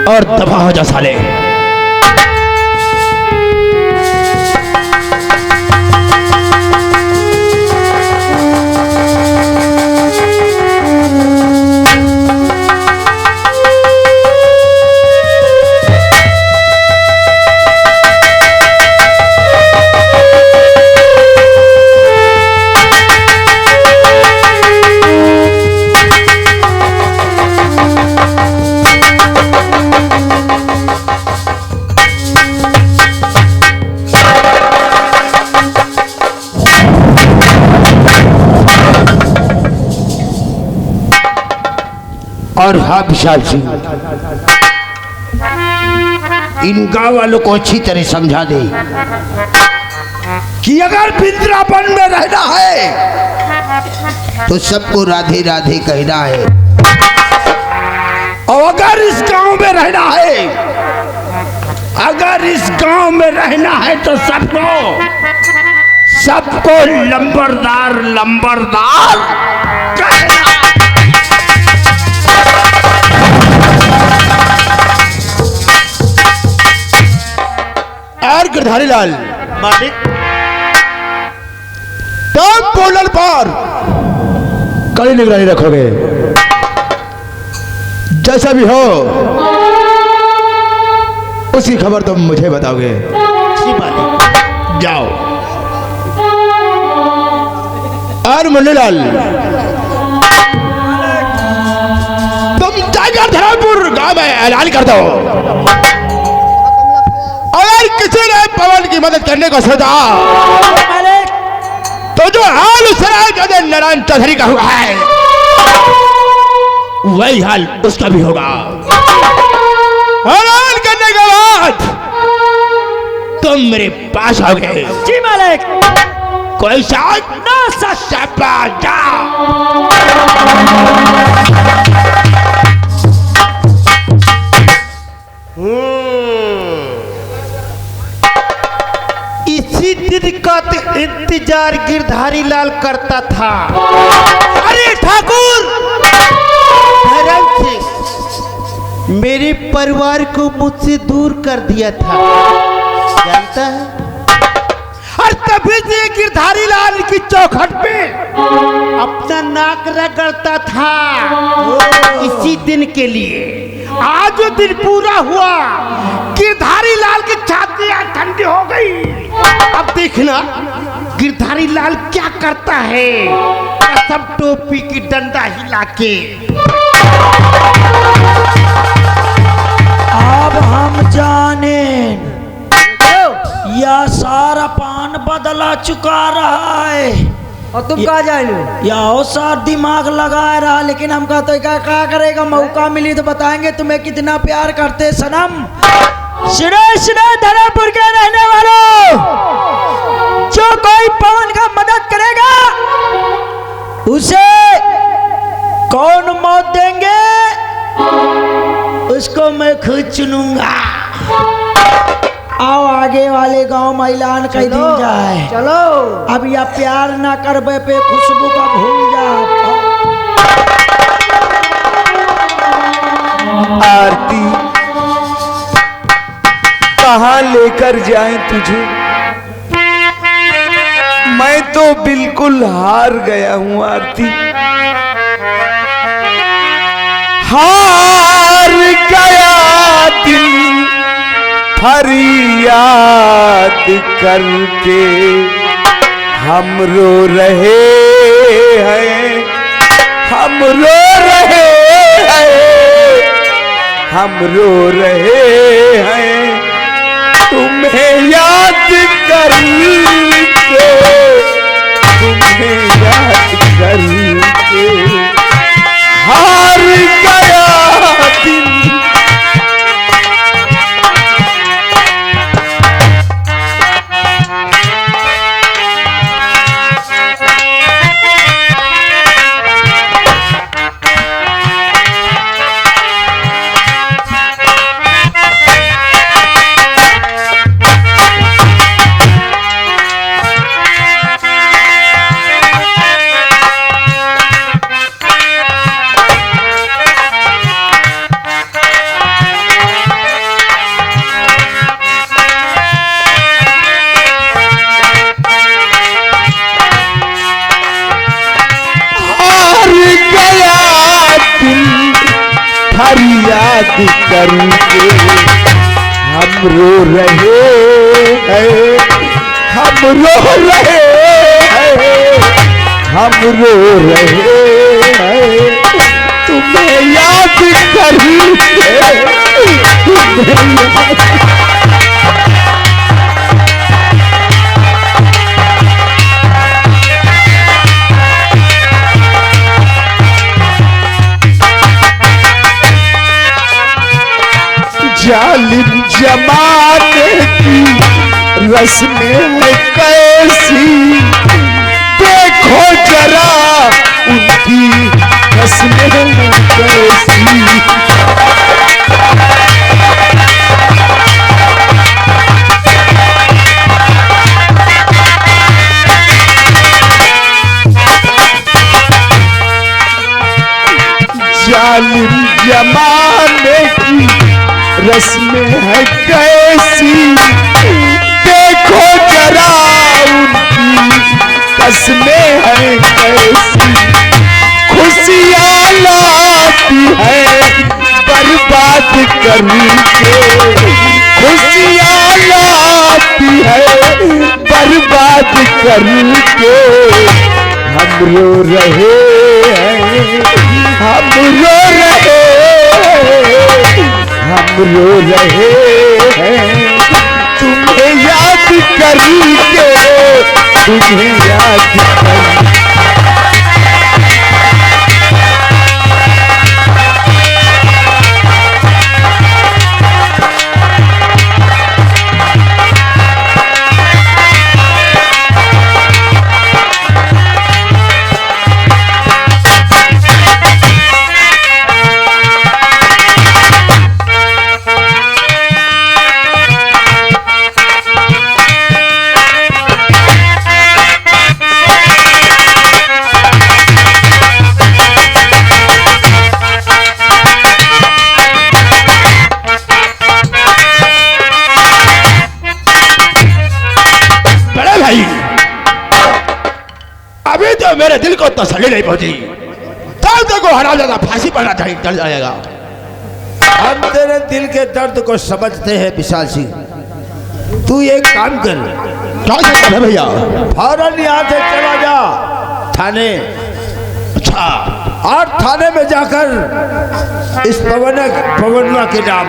और दफा हो जा साले। और हाँ विशाल सिंह, इन गांव वालों को अच्छी तरह समझा दे कि अगर वृंदावन में रहना है तो सबको राधे राधे कहना है, और अगर इस गांव में रहना है, अगर इस गांव में रहना है तो सबको लंबरदार लंबरदार कहना। और गिरधारी लाल मालिक, तुम पोलर पर कड़ी निगरानी रखोगे, जैसा भी हो उसकी खबर तुम मुझे बताओगे। जी मालिक। जाओ। और मुन्नीलाल, तुम जाकर धरापुर गांव में ऐलान कर दो, अगर किसी ने पवन की मदद करने को सोचा तो जो हाल उस राजा नारायण चौधरी का हुआ है वही हाल उसका भी होगा। ऐलान करने के बाद तुम मेरे पास आओगे। जी मालिक। कोई साथ ना सपा जाओ। इसी दिन का तो इंतजार गिरधारी लाल करता था। अरे ठाकुर धर्म सिंह मेरे परिवार को मुझसे दूर कर दिया था, जानता है। और तभी से गिरधारी लाल की चौखट पे अपना नाक रगड़ता था इसी दिन के लिए। आज वो दिन पूरा हुआ, गिरधारी लाल की छातियां ठंडी हो गई। अब देखना गिरधारी लाल क्या करता है, कसम टोपी की डंडा हिला के। अब हम जाने यह सारा पान बदला चुका रहा है। और तुम कहाँ जा रहे हो? या हो सार दिमाग लगा रहा, लेकिन हम कहते तो क्या करेगा, मौका मिली तो बताएंगे तुम्हें कितना प्यार करते सनम। सुनो धरापुर के रहने वालों, जो कोई पवन का मदद करेगा उसे कौन मौत देंगे उसको मैं खुद चुनूंगा। आओ आगे वाले गांव में ऐलान कर दी जाए। चलो। अब यह प्यार ना करबे पे खुशबू का भूल जा। आरती कहाँ लेकर जाएं तुझे, मैं तो बिल्कुल हार गया हूं आरती, हार गया दिल फरियाद करके। हम रो रहे हैं, हम रो रहे हैं, हम रो रहे हैं, तुम्हें याद करके, तुम्हें याद करके हार गया दिल। तुम्हारी याद करके हम रो रहे हैं, हम रो रहे हैं, हम रो रहे हैं, तुम्हें याद करके तुम्हें याद। जालिम जमाने की रस्में है कैसी, देखो जरा उनकी रस्में है कैसी। जालिम जमाने की रस्में है कैसी, देखो जरा उनकी कसमें है कैसी। खुशियाँ लाती है बर्बाद करके, खुशियाँ लाती है बर्बाद करके। हम रो रहे हैं, हम रो रहे हैं, हम रो रहे हैं, तुम्हें याद करके, तुम्हें याद करके। अभी तो मेरे दिल को तसल्ली नहीं पहुंची, तब तक को हरामजादा फांसी पड़ना चाहिए चल जाएगा। हम तेरे दिल के दर्द को समझते हैं विशाल सिंह। तू एक काम कर, क्या करना है भैया? फौरन यहाँ से चला जा थाने। अच्छा, और थाने में जाकर इस पवनवा के नाम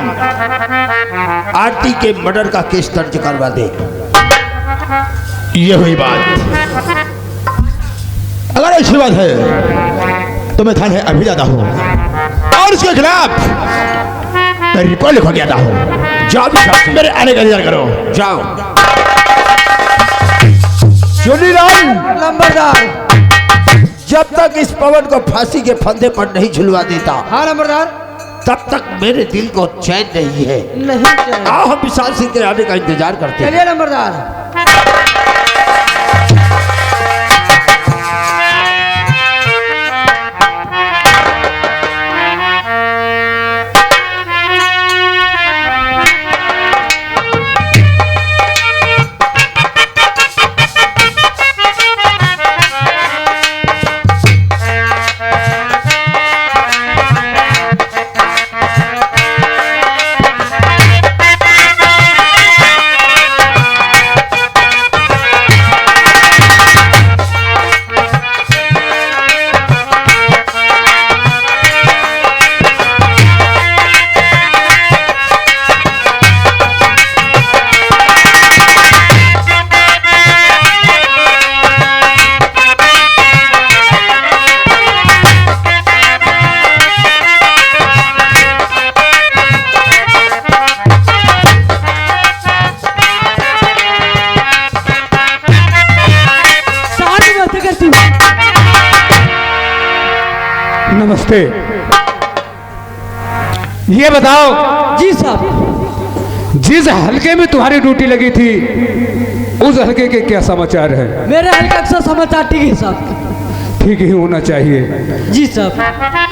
आरती के मर्डर का केस दर्ज करवा दे। ये हुई बात। अगर ऐसी बात है तो मैं थाने अभी जाता हूँ और उसके खिलाफ मैं रिपोर्ट लिखवा के आता हूँ। जाओ, मेरे आने का इंतजार करो, जाओ। चुनीलाल नंबरदार, जब तक इस पवन को फांसी के फंदे पर नहीं झुलवा देता, हाँ नंबरदार, तब तक मेरे दिल को चैन नहीं है। नहीं आओ हम विशाल सिंह के आने का इंतजार करते हैं। चलिए नंबरदार। नमस्ते। ये बताओ जी साहब, जिस हलके में तुम्हारी ड्यूटी लगी थी उस हलके के क्या समाचार है? मेरे हल्का का समाचार ठीक है साहब। ठीक ही होना चाहिए। जी साहब।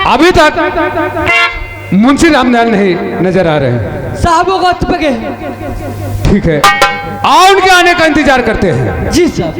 अभी तक मुंशी रामलाल नहीं नजर आ रहे हैं। साहब वो गश्त पे गए। ठीक है, आओ उनके आने का इंतजार करते हैं। जी साहब।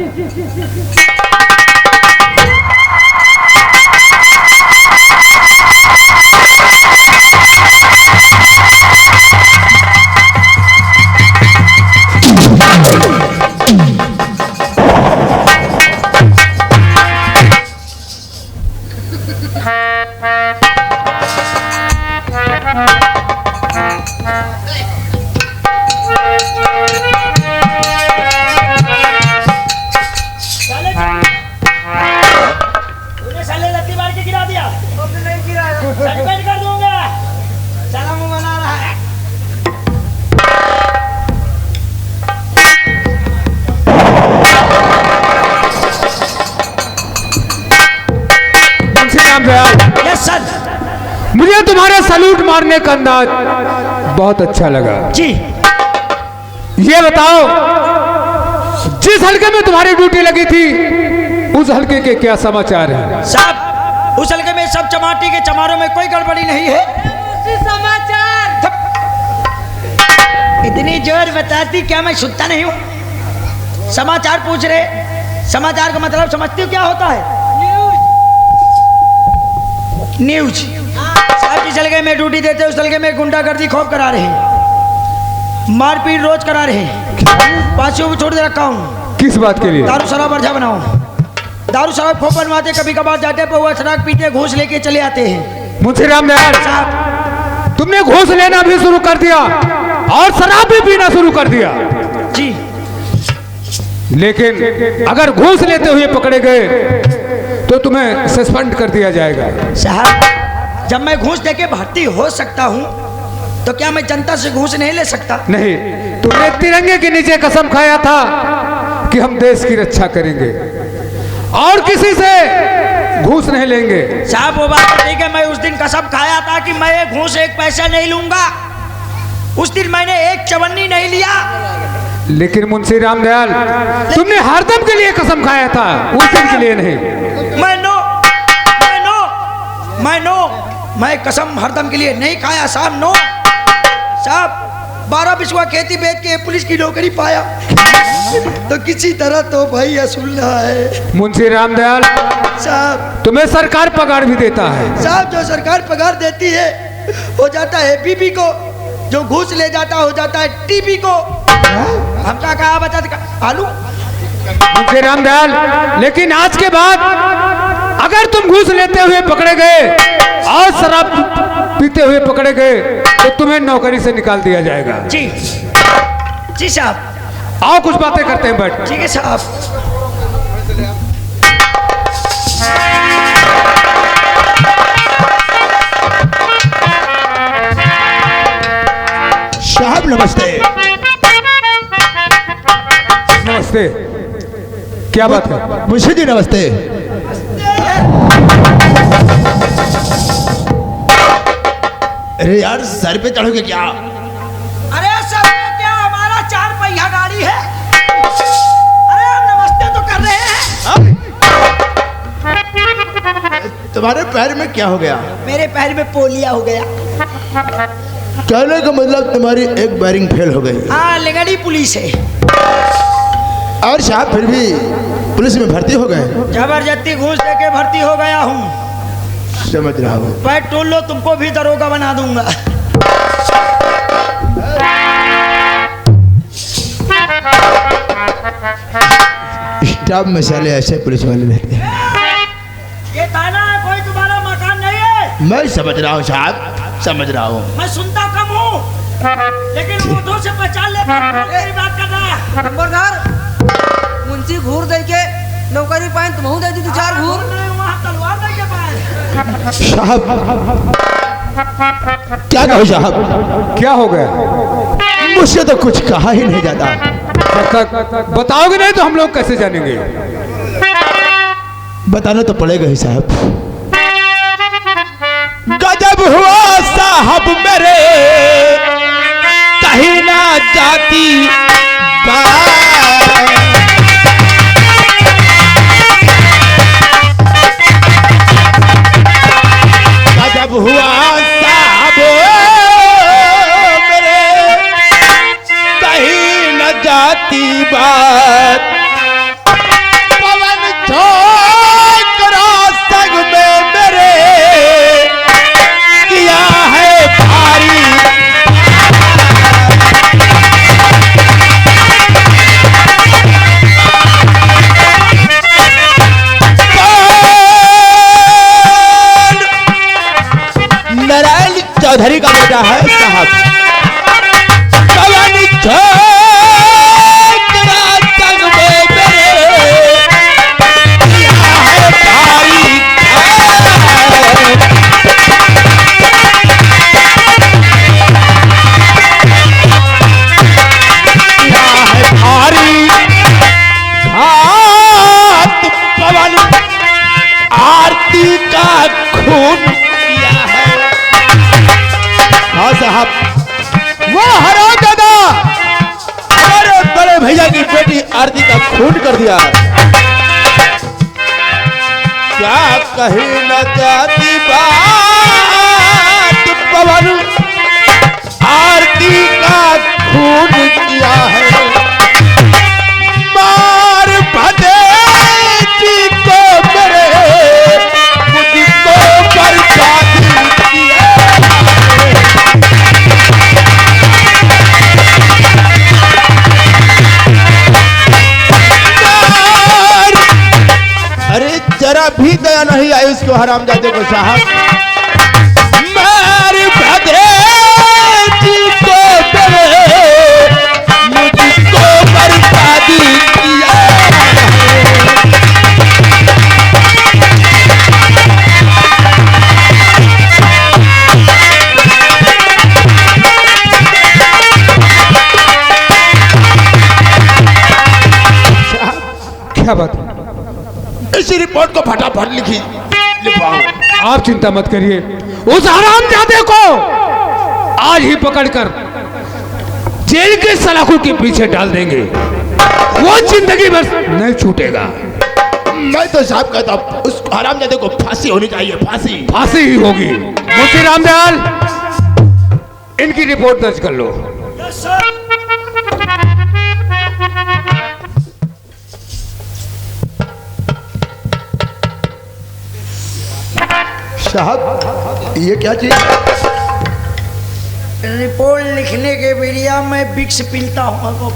तूने साले लत्ती मार के गिरा दिया। नहीं गिराया। सस्पेंड कर दूंगा। साला मुंह बना रहा है। Yes sir. मुझे तुम्हारे सलूट मारने का अंदाज बहुत अच्छा लगा। जी। ये बताओ, जिस हल्के में तुम्हारी ड्यूटी लगी थी उस हल्के के क्या समाचार हैं? साहब, उस हल्के में सब चमाटी के चमारों में कोई गड़बड़ी नहीं है। समाचार इतनी जोर बताती, क्या मैं सुनता नहीं हूँ? समाचार पूछ रहे, समाचार का मतलब समझती हो क्या होता है? न्यूज। साहब, जिस हल्के में ड्यूटी देते उस हल्के में गुंडागर्दी खूब करा रहे हैं, मारपीट रोज करा रहे हैं। पांचों को छोड़ दे रखा हूँ। किस बात के लिए? दारू शराब वर्जा बनाओ। दारू शराब खूब बनवाते, कभी कभार जाते पे वो शराब पीते, घूस लेके चले आते हैं। मुंशी रामदयाल साहब, तुमने घूस लेना भी शुरू कर दिया और शराब भी पीना शुरू कर दिया। जी। लेकिन अगर घूस लेते हुए पकड़े गए तो तुम्हें सस्पेंड कर दिया जाएगा। साहब, जब मैं घूस देके भर्ती हो सकता हूँ तो क्या मैं जनता से घूस नहीं ले सकता? नहीं, तुमने तिरंगे के नीचे कसम खाया था कि हम देश की रक्षा करेंगे और किसी से घूस नहीं लेंगे। साहब, वो बात तो ठीक है, मैं उस दिन कसम खाया था कि मैं घूस एक पैसा नहीं लूंगा। उस दिन मैंने एक चवन्नी नहीं लिया। लेकिन मुंशी रामदयाल, तुमने हरदम के लिए कसम खाया था, उस दिन के लिए नहीं। मैं कसम हरदम के लिए नहीं खाया साहब। नो साहब, 12 बिस्वा खेती बेच के पुलिस की नौकरी पाया तो किसी तरह तो भाई असूलना है। मुंशी रामदयाल साहब, तुम्हें सरकार पगार भी देता है। साहब, जो सरकार पगार देती है हो जाता है बीबी को, जो घूस ले जाता हो जाता है टीबी को। हमका कहा बचा आलू। मुंशी रामदयाल, लेकिन आज के बाद अगर तुम घूस लेते हुए पकड़े गए और शराब पीते हुए पकड़े गए तो तुम्हें नौकरी से निकाल दिया जाएगा। जी जी साहब। आओ कुछ बातें करते हैं, बैठ। ठीक है साहब। साहब नमस्ते। नमस्ते, क्या बात है? मुंशी जी नमस्ते। अरे यार, सर पे चढ़ोगे क्या? अरे सब क्या हमारा 4 पहिया गाड़ी है? अरे हम नमस्ते तो कर रहे हैं। तुम्हारे पैर में क्या हो गया? मेरे पैर में पोलिया हो गया। कहने का मतलब तुम्हारी एक बैरिंग फेल हो गई। हाँ, लिंगड़ी पुलिस है। और साहब फिर भी पुलिस में भर्ती हो गए? जबरदस्ती घूस दे के भर्ती हो गया हूँ। समझ रहा हूँ। पैर टोल लो, तुमको भी दरोगा बना दूंगा। स्टाफ में साले ऐसे पुलिस वाले रहते हैं। ये थाना है, कोई तुम्हारा मकान नहीं है। मैं समझ रहा हूँ साहब, समझ रहा हूँ। मैं सुनता कम हूँ लेकिन ऊँटों से पहचान लेता हूँ। मेरी बात कर रहा है नंबरदार, मुंशी घूर दे के नौकरी पाए, तुम दे दी 4 घूर। वहाँ तलवार दे के पाए। साहब क्या कहो साहब? क्या हो गया? मुझसे तो कुछ कहा ही नहीं जाता। जब तक बताओगे नहीं तो हम लोग कैसे जानेंगे? बताना तो पड़ेगा ही साहब। गजब हुआ साहब मेरे, कहीं ना जाती गजब हुआ साहब मेरे, कहीं न जाती बात। पवन छोकरा संग में मेरे किया है चौधरी का बेटा है साहब। कवानी छोकरा तंग में मेरे किया है भारी घात पवन आरती का खून किया है। हाँ साहब वो हरा दादा हमारे बड़े भैया की बेटी आरती का खून कर दिया। क्या कही न जाती बात पवन आरती का खून किया है। मार भदे जी को मेरे मुझको बर्बाद किया। अरे जरा भी दया नहीं आई उसको हरामजादे को साहब। मार भदे जी को मेरे मुझको बर्बादी किया। क्या बात है? इसी रिपोर्ट को फटाफट लिखवाओ। आप चिंता मत करिए, उस हरामजादे को आज ही पकड़कर जेल के सलाखों के पीछे डाल देंगे। वो जिंदगी भर नहीं छूटेगा। मैं तो साहब कहता हूं उस हरामजादे को फांसी होनी चाहिए। फांसी फांसी ही होगी। मुंशी रामदयाल इनकी रिपोर्ट दर्ज कर लो। साहब ये क्या चीज? रिपोर्ट लिखने के बेरिया मैं विक्स पीता हूँ,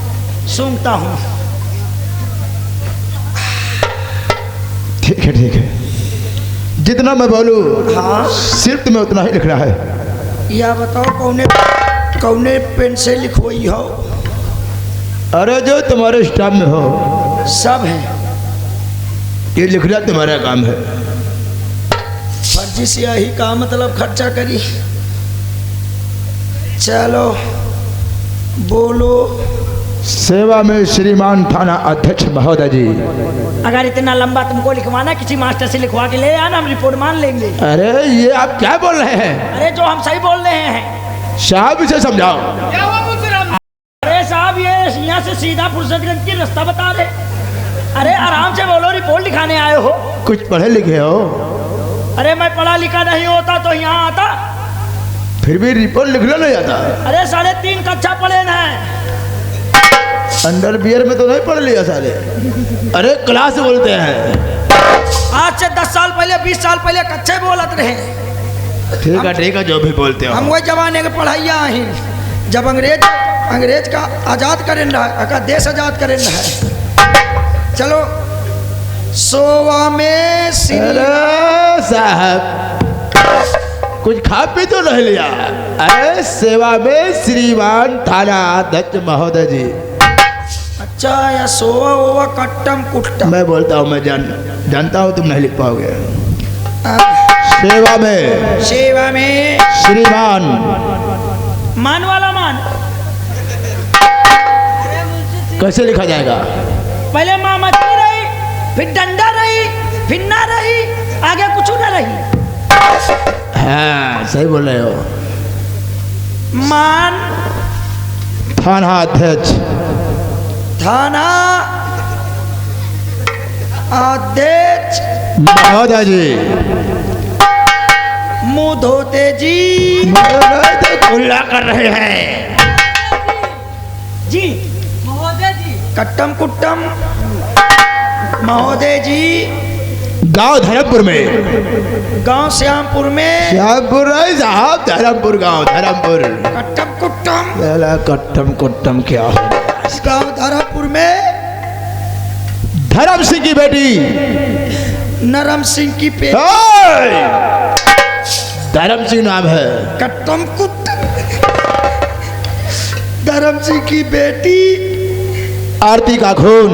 सूंघता हूँ। ठीक है जितना मैं बोलूँ हाँ सिर्फ तुम्हें उतना ही लिखना है। या बताओ कौने पेन से लिखवाई हो? अरे जो तुम्हारे स्टाफ में हो सब है। ये लिखना तुम्हारा काम है। फर्जी से यही का मतलब खर्चा करी। चलो बोलो। सेवा में श्रीमान थाना अध्यक्ष महोदय जी। अगर इतना लंबा तुमको लिखवाना किसी मास्टर से लिखवा के ले आना, हम रिपोर्ट मान लेंगे। अरे ये आप क्या बोल रहे हैं? अरे जो हम सही बोल रहे हैं। साहब इसे समझाओ। अरे साहब ये यहाँ से सीधा फुर्सतगंज की रास्ता बता रहे। अरे आराम से बोलो, रिपोर्ट लिखाने आए हो? कुछ पढ़े लिखे हो? अरे मैं पढ़ा लिखा नहीं होता तो यहाँ आता। फिर भी रिपोर्ट लिखना नहीं आता? अरे 3.5 कक्षा पढ़े न। अंडरवियर में तो नहीं पढ़ लिया साले। अरे क्लास बोलते हैं। आज से 10 साल पहले 20 साल पहले कच्चे बोलत रहे। ठीक है जो भी बोलते हो। हम वही जमाने के पढ़ाइया हैं जब अंग्रेज का आजाद करें रहा, देश आजाद करें रहा। चलो सोवा में साहब कुछ खा पी तो नहीं लिया? अरे सेवा में श्रीमान थाना अध्यक्ष महोदय जी। अच्छा या सोवा ओवा कट्टम कुट्टम? मैं बोलता हूँ, मैं जानता हूँ तुम नहीं लिख पाओगे। सेवा में श्रीमान मान वाला मान कैसे लिखा जाएगा? पहले मामती रही, फिर डंडा रही, फिर ना रही, आगे कुछ ना रही। हाँ सही बोल रहे हो। मान थाना अध्यक्ष। थाना अध्यक्ष महोदय जी। मुंह धोते जी। तो खुला कर रहे हैं जी। महोदय जी। कट्टम कुट्टम महोदय जी। गांव धर्मपुर में। गांव श्यामपुर में। श्यामपुर है साहब, धर्मपुर गांव, धर्मपुर। कट्टम कुट्टम। कट्टम कुट्टम क्या हो? गांव धर्मपुर में धर्म सिंह की बेटी नरम सिंह की पे। धर्म सिंह नाम है। कट्टम कुट धर्म सिंह की बेटी आरती का खून,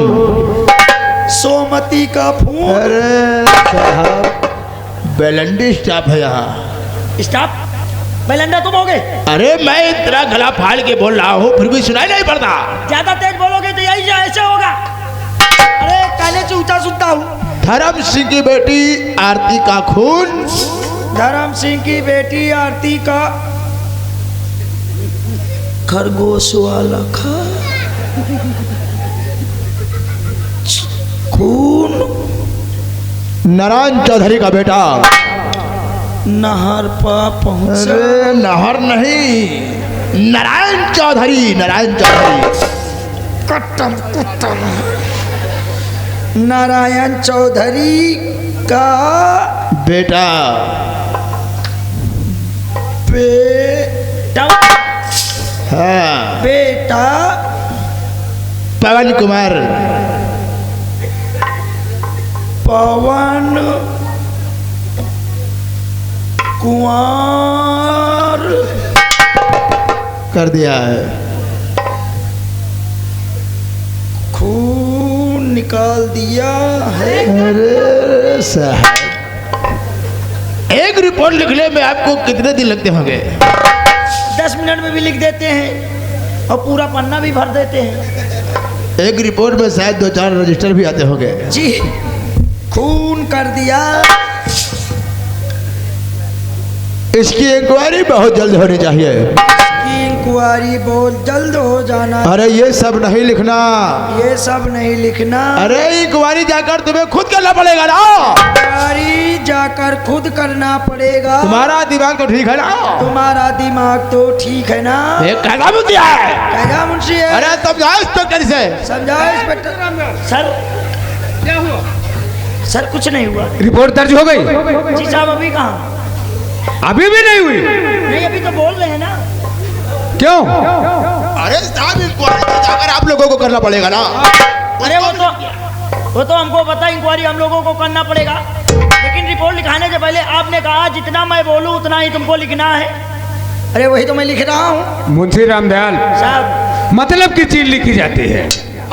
सोमती का खून। अरे साहब बेलंडी स्टाफ है यहाँ। स्टाफ बेलंडा तुम होगे? अरे मैं इतना गला फाड़ के बोल रहा हूँ फिर भी सुनाई नहीं पड़ता। ज्यादा तेज बोलोगे तो यही ऐसे होगा। अरे काले से ऊंचा सुनता हूँ। धर्म सिंह की बेटी आरती का खून, धर्म सिंह की बेटी आरती का खरगोश वाला खून। नारायण चौधरी का बेटा नहर पर पहुंचा। अरे नहर नहीं, नारायण चौधरी, नारायण चौधरी। कट्टम कुट्टम नारायण चौधरी का बेटा बेटा हाँ बेटा पवन कुमार। पवन कुमार कर दिया है। खून निकाल दिया है। अरे साहब एक रिपोर्ट लिखने में आपको कितने दिन लगते होंगे? 10 मिनट में भी लिख देते हैं और पूरा पन्ना भी भर देते हैं। एक रिपोर्ट में शायद 2-4 रजिस्टर भी आते होंगे। जी खून कर दिया। इसकी इंक्वायरी बहुत जल्द होनी चाहिए। की इंक्वायरी बहुत जल्द हो जाना। अरे ये सब नहीं लिखना, ये सब नहीं लिखना। अरे इंक्वायरी जाकर तुम्हें खुद करना पड़ेगा ना। इंक्वायरी जाकर खुद करना पड़ेगा। तुम्हारा दिमाग तो ठीक है ना? तुम्हारा दिमाग तो ठीक है ना? ये कैसा मुद्दा है? कैसा मुंशी है? अरे समझाओ इंस्पेक्टर से। समझाओ इंस्पेक्टर। सर क्या हुआ? सर कुछ नहीं हुआ। रिपोर्ट दर्ज हो गई? जी साहब अभी कहाँ? अभी भी नहीं हुई? नहीं अभी तो बोल रहे हैं ना। क्यों? अरे साहब इंक्वायरी जाकर आप लोगों को करना पड़ेगा ना। अरे वो तो हमको पता इंक्वायरी हम लोगों को करना पड़ेगा, लेकिन रिपोर्ट लिखाने से पहले आपने कहा जितना मैं बोलूं उतना ही तुमको लिखना है। अरे वही तो मैं लिख रहा हूँ मुंशी रामदयाल साहब। मतलब की चीज लिखी जाती है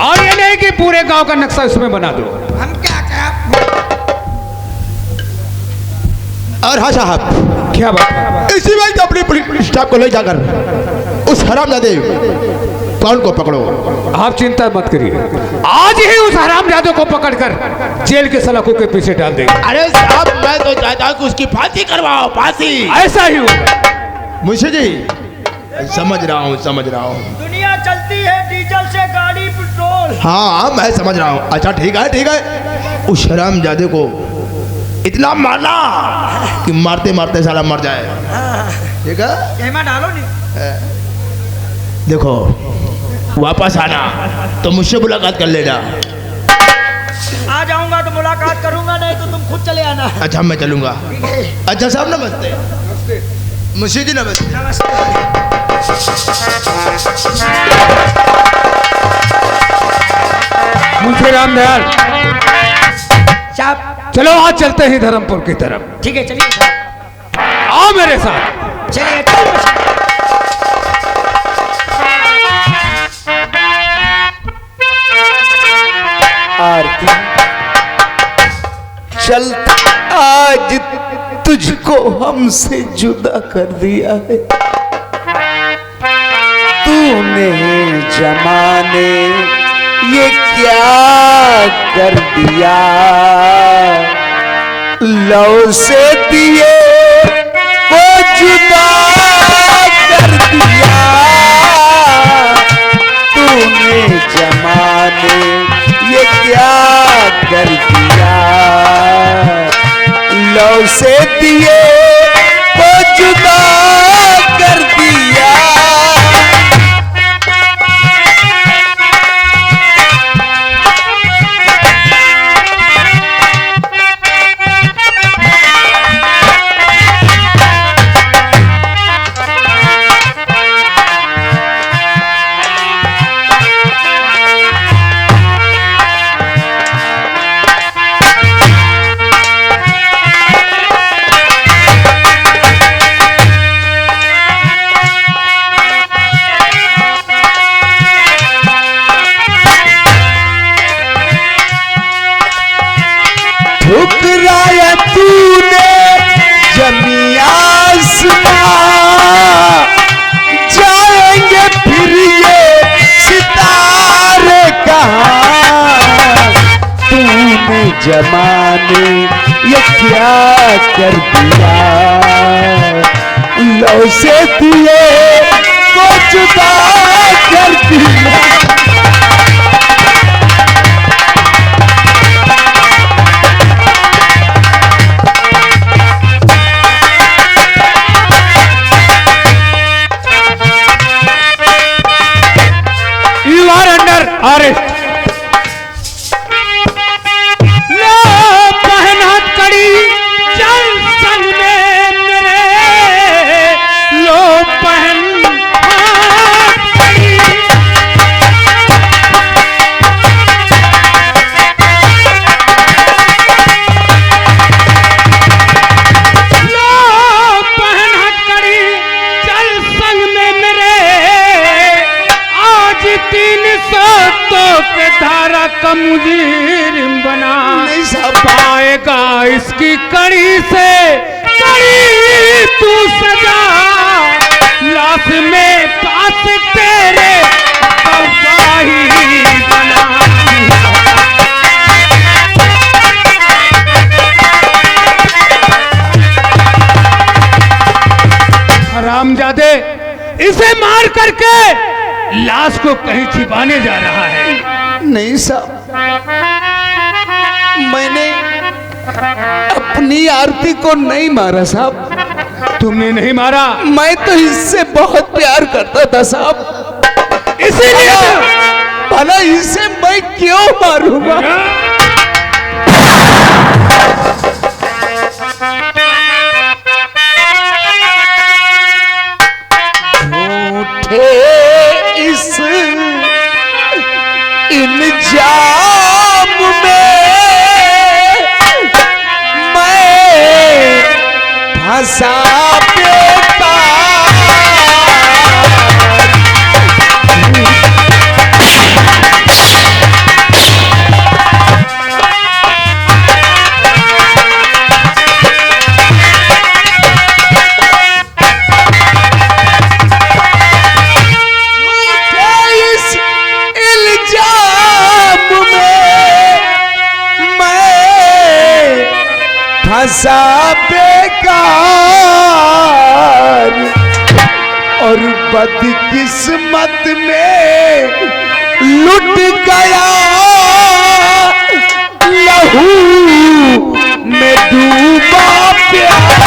और ये नहीं कि पूरे गांव का नक्शा उसमें बना दो। हम क्या और हाँ साहब क्या बात है? इसी वक्त अपनी पुलिस स्टाफ को ले जाकर उस हरामजादे कौन को पकड़ो। आप चिंता मत करिए, आज ही उस हरामजादे को पकड़कर जेल के सलाखों के पीछे डाल देंगे। अरे साहब मैं तो चाहता हूँ कि उसकी फांसी करवाओ, फांसी। ऐसा ही होगा। मुंशी जी समझ रहा हूँ, समझ रहा हूँ। दुनिया चलती है डीजल से, गाड़ी पेट्रोल। हाँ मैं समझ रहा हूँ। अच्छा ठीक है, ठीक है। उस हरामजादे को इतना मारना कि मारते मारते साला मर जाए। ठीक है? एमा डालो नहीं। देखो वापस आना तो मुझसे मुलाकात कर लेना। आ जाऊंगा तो मुलाकात करूंगा, नहीं तो तुम खुद चले आना। अच्छा मैं चलूंगा। ठीक है। अच्छा साहब नमस्ते। मुंशी जी नमस्ते। मुंशी रामदयाल साहब चलो आज चलते हैं धर्मपुर की तरफ। ठीक है चलिए साहब। आओ मेरे साथ। चलिए चल। आरती चल आज तुझको हमसे जुदा कर दिया है तूने जमाने ये क्या कर दिया लव से दिए को जुदा कर दिया तूने जमाने ये क्या कर दिया लव से दिए को जुदा कर दिया जमाने ये क्या कर दिया, लौ से दिए को जुदा कर दिया। You are under arrest. लो पहन हथकड़ी चल संग में मेरे, लो पहन हथकड़ी। लो पहन हथकड़ी चल संग में मेरे, आज 300 पे धारा का मुजरिम बना नहीं साहब। पाएगा इसकी कड़ी से कड़ी तू सजा, लाश में पास तेरे गवाही बना। हरामजादे इसे मार करके लाश को कहीं छिपाने जा रहा है। नहीं साहब, मैंने अपनी आरती को नहीं मारा साहब। तुमने नहीं मारा? मैं तो इससे बहुत प्यार करता था साहब, इसीलिए भला इसे मैं क्यों मारूंगा? झूठे इस इल्जाम में मैं फंसा बेकार। फंसा बेकार और बदकिस्मत में लुट गया, लहू में डूबा प्यार।